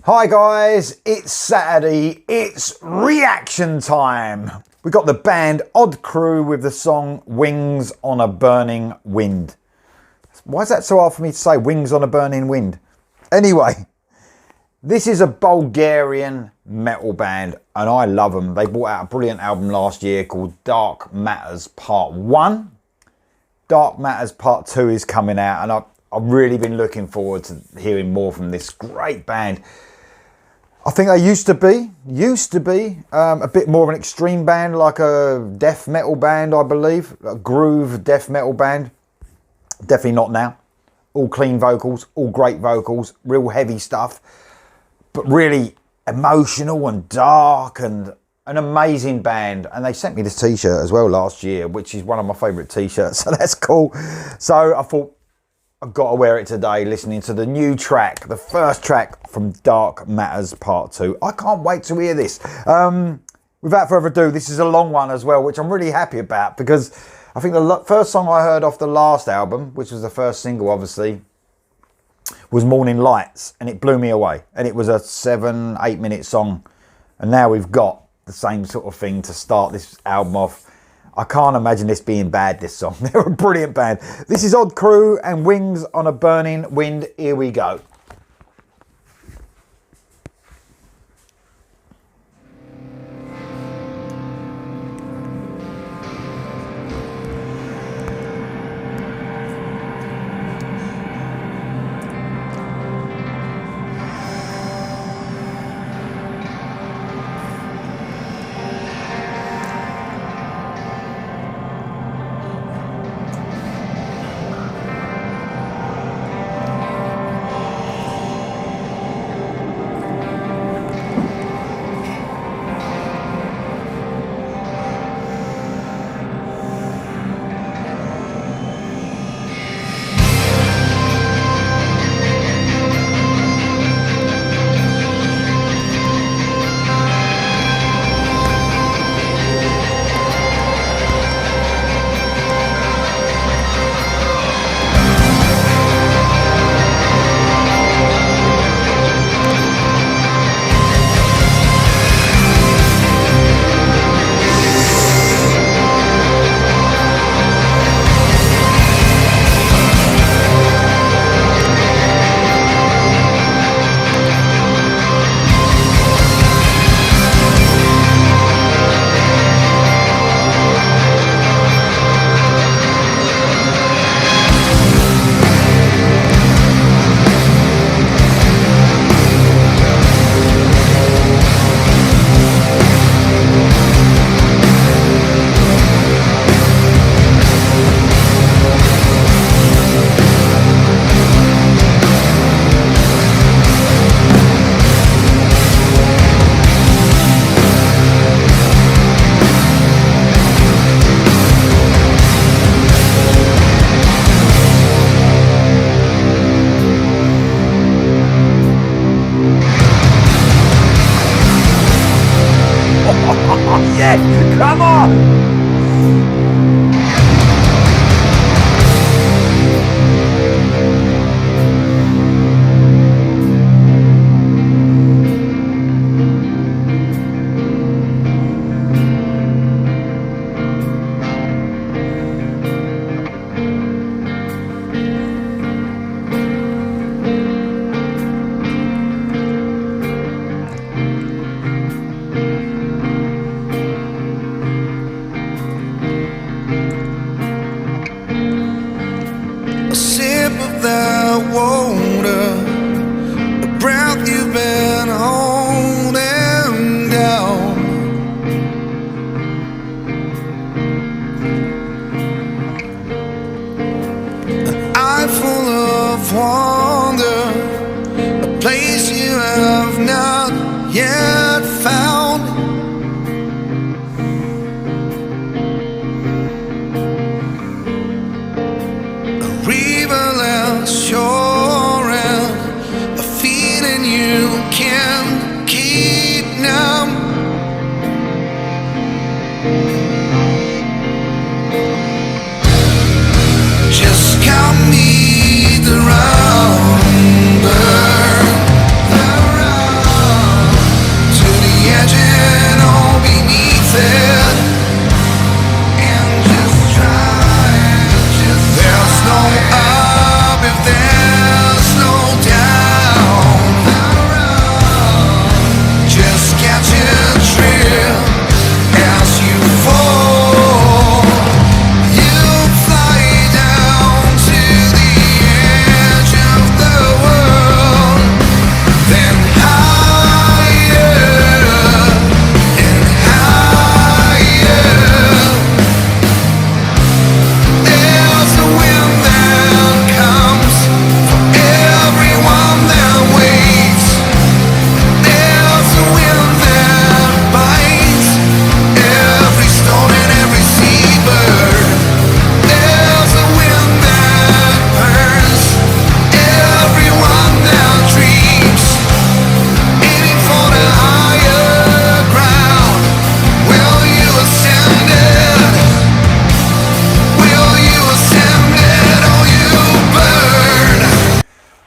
Hi guys, it's Saturday, it's reaction time. We got the band Odd Crew with the song Wings on a Burning Wind. Why is that so hard for me to say, Wings on a Burning Wind? Anyway, this is a Bulgarian metal band and I love them. They brought out a brilliant album last year called Dark Matters Part 1. Dark Matters Part 2 is coming out and I've really been looking forward to hearing more from this great band. I think they used to be a bit more of an extreme band, like a death metal band, I believe, a groove death metal band. Definitely not now. All clean vocals, all great vocals, real heavy stuff, but really emotional and dark and an amazing band. And they sent me this t-shirt as well last year, which is one of my favourite t-shirts, so that's cool. So I thought, I've got to wear it today, listening to the new track, the first track from Dark Matters Part 2. I can't wait to hear this. Without further ado, this is a long one as well, which I'm really happy about because I think the first song I heard off the last album, which was the first single obviously, was Morning Lights, and it blew me away. And it was a 7-8 minute song. And now we've got the same sort of thing to start this album off. I can't imagine this being bad, this song. They're a brilliant band. This is Odd Crew and Wings on a Burning Wind. Here we go. Yes, come on! The water, the breath you've been holding down. An eye full of wonder, a place you have not yet found. A river shore and a feeling you can't keep numb. Just come meet the run. said, and just try and just there's no up if there's no down. Just catch a trail as you fall. You fly down to the edge of the world, then higher and higher. There's a wind that comes for everyone that waits. There's a wind that bites every stone and every seabird. There's a wind that burns everyone that dreams, aiming for the higher ground. Will you ascend it? Will you ascend it or you burn?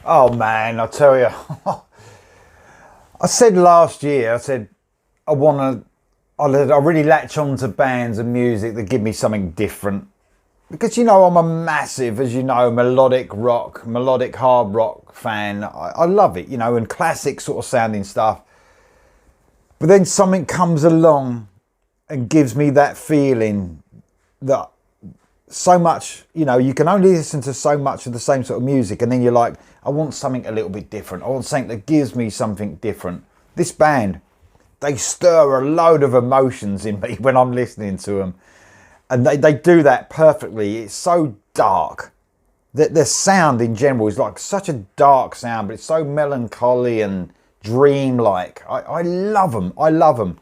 Oh man, I tell you. I said last year, I said I really latch on to bands and music that give me something different. Because, you know, I'm a massive, as you know, melodic hard rock fan. I love it, you know, and classic sort of sounding stuff. But then something comes along and gives me that feeling that so much, you know, you can only listen to so much of the same sort of music, and then you're like, I want something a little bit different. I want something that gives me something different. This band, they stir a load of emotions in me when I'm listening to them. And they do that perfectly. It's so dark. Their sound in general is like such a dark sound, but it's so melancholy and dreamlike. I love them. I love them.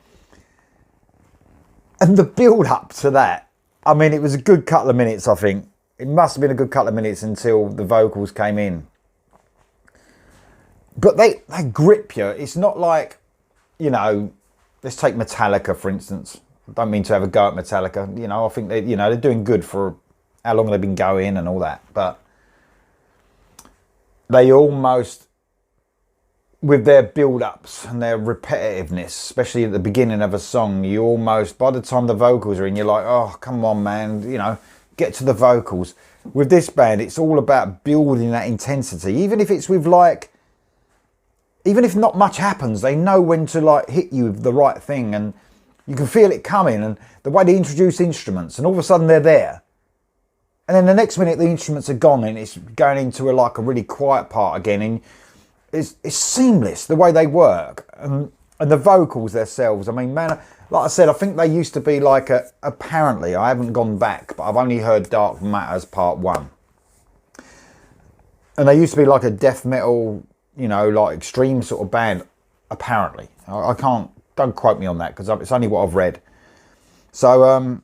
And the build up to that, I mean, it was a good couple of minutes, I think. It must have been a good couple of minutes until the vocals came in. But they grip you. It's not like, you know, let's take Metallica, for instance. I don't mean to have a go at Metallica. You know, I think they're doing good for how long they've been going and all that. But they almost, with their build-ups and their repetitiveness, especially at the beginning of a song, you almost, by the time the vocals are in, you're like, oh, come on, man, you know, get to the vocals. With this band, it's all about building that intensity. Even if it's with like, even if not much happens, they know when to like hit you with the right thing, and you can feel it coming, and the way they introduce instruments, and all of a sudden they're there. And then the next minute the instruments are gone and it's going into a really quiet part again, and it's seamless the way they work. And the vocals themselves, I mean, man, like I said, I think they used to be like apparently, I haven't gone back, but I've only heard Dark Matters Part 1. And they used to be like a death metal, you know, like extreme sort of band, apparently. I can't, don't quote me on that because it's only what I've read. So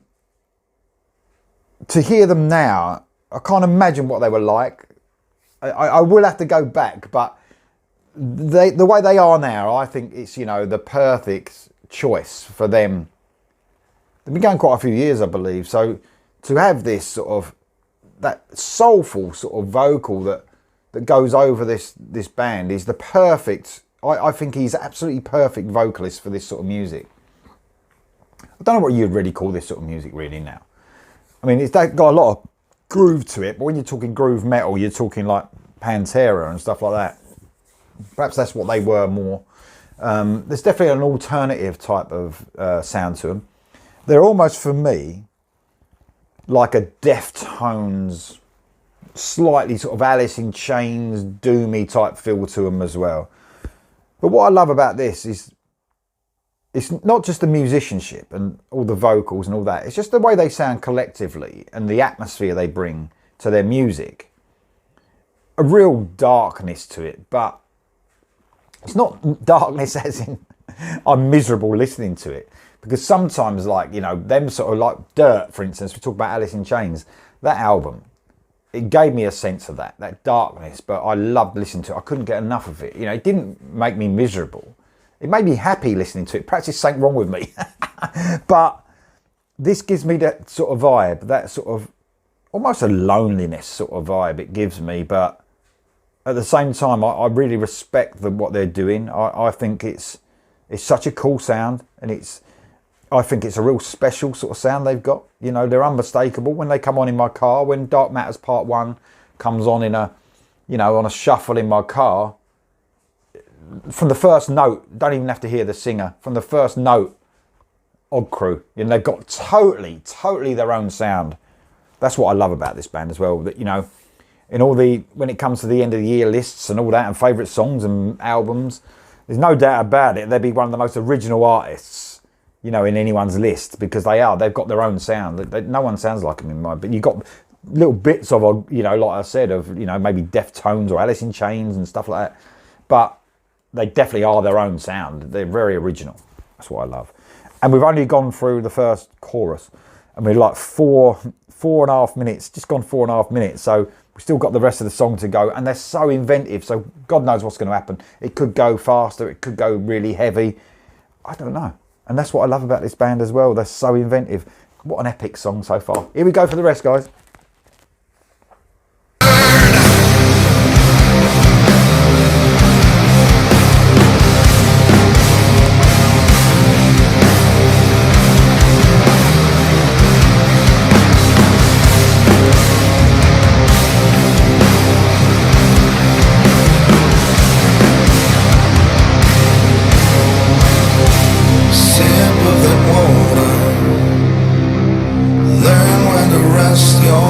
to hear them now, I can't imagine what they were like. I will have to go back, but the way they are now, I think it's, you know, the perfect choice for them. They've been going quite a few years, I believe. So to have this sort of, that soulful sort of vocal that goes over this band is the perfect, I think he's absolutely perfect vocalist for this sort of music. I don't know what you'd really call this sort of music really now. I mean, it's got a lot of groove to it, but when you're talking groove metal, you're talking like Pantera and stuff like that. Perhaps that's what they were more. There's definitely an alternative type of sound to them. They're almost, for me, like a Deftones, slightly sort of Alice in Chains, doomy type feel to them as well. But what I love about this is it's not just the musicianship and all the vocals and all that. It's just the way they sound collectively and the atmosphere they bring to their music. A real darkness to it, but it's not darkness as in I'm miserable listening to it. Because sometimes, like, you know, them sort of like Dirt, for instance, we talk about Alice in Chains, that album, it gave me a sense of that darkness, but I loved listening to it. I couldn't get enough of it. You know, it didn't make me miserable. It made me happy listening to it. Perhaps there's something wrong with me. But this gives me that sort of vibe, that sort of almost a loneliness sort of vibe it gives me. But at the same time, I really respect what they're doing. I think it's such a cool sound, and it's I think it's a real special sort of sound they've got. You know, they're unmistakable when they come on in my car. When Dark Matters Part 1 comes on in a, you know, on a shuffle in my car, from the first note, don't even have to hear the singer. From the first note, Odd Crew. You know, they've got totally their own sound. That's what I love about this band as well. That, you know, in all the, when it comes to the end of the year lists and all that, and favourite songs and albums, there's no doubt about it, they'd be one of the most original artists, you know, in anyone's list, because they've got their own sound. No one sounds like them in mine, but you've got little bits of, you know, like I said, of, you know, maybe Deftones or Alice in Chains and stuff like that, but they definitely are their own sound. They're very original. That's what I love. And we've only gone through the first chorus, and we're like four and a half minutes, just gone 4.5 minutes, so we've still got the rest of the song to go, and they're so inventive, so God knows what's going to happen. It could go faster, it could go really heavy, I don't know. And that's what I love about this band as well, they're so inventive. What an epic song so far. Here we go for the rest, guys. Sip of that water, learn when to rest your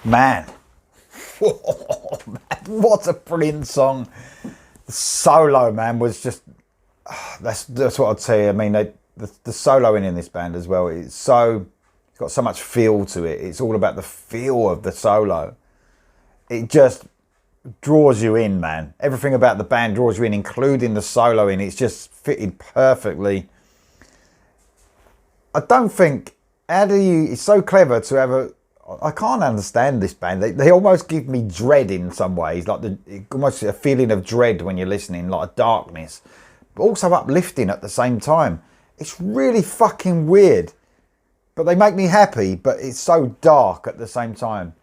Man. What a brilliant song. The solo, man, was just... That's what I'd say. I mean, the soloing in this band as well, it's got so much feel to it. It's all about the feel of the solo. It just draws you in, man. Everything about the band draws you in, including the soloing. It's just fitted perfectly. I don't think... It's so clever to have a... I can't understand this band. They almost give me dread in some ways, like almost a feeling of dread when you're listening, like a darkness, but also uplifting at the same time. It's really fucking weird, but they make me happy, but it's so dark at the same time.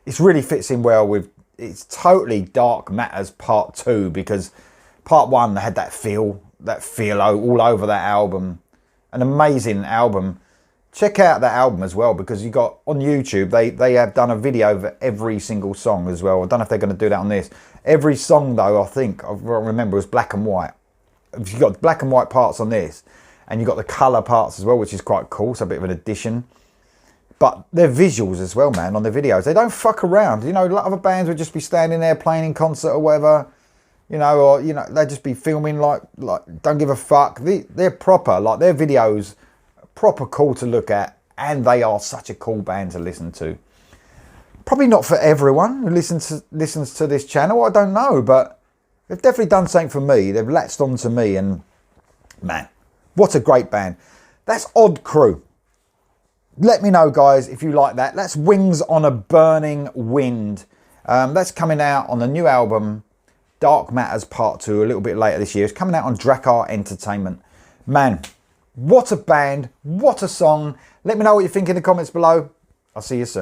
It really fits in well with... It's totally Dark Matters Part 2, because Part 1 had that feel all over that album. An amazing album. Check out that album as well, because you got on YouTube, they have done a video of every single song as well. I don't know if they're going to do that on this. Every song though, I think, I remember, was black and white. You've got black and white parts on this, and you've got the colour parts as well, which is quite cool, so a bit of an addition. But their visuals as well, man, on the videos. They don't fuck around. You know, a lot of other bands would just be standing there playing in concert or whatever, you know, or, you know, they'd just be filming like don't give a fuck. They're proper, like their videos, proper cool to look at, and they are such a cool band to listen to. Probably not for everyone who listens to this channel, I don't know, but they've definitely done something for me. They've latched on to me, and man, what a great band. That's Odd Crew. Let me know, guys, if you like that. That's Wings on a Burning Wind. That's coming out on the new album, Dark Matters Part 2, a little bit later this year. It's coming out on Drakkar Entertainment. Man, what a band, what a song. Let me know what you think in the comments below. I'll see you soon.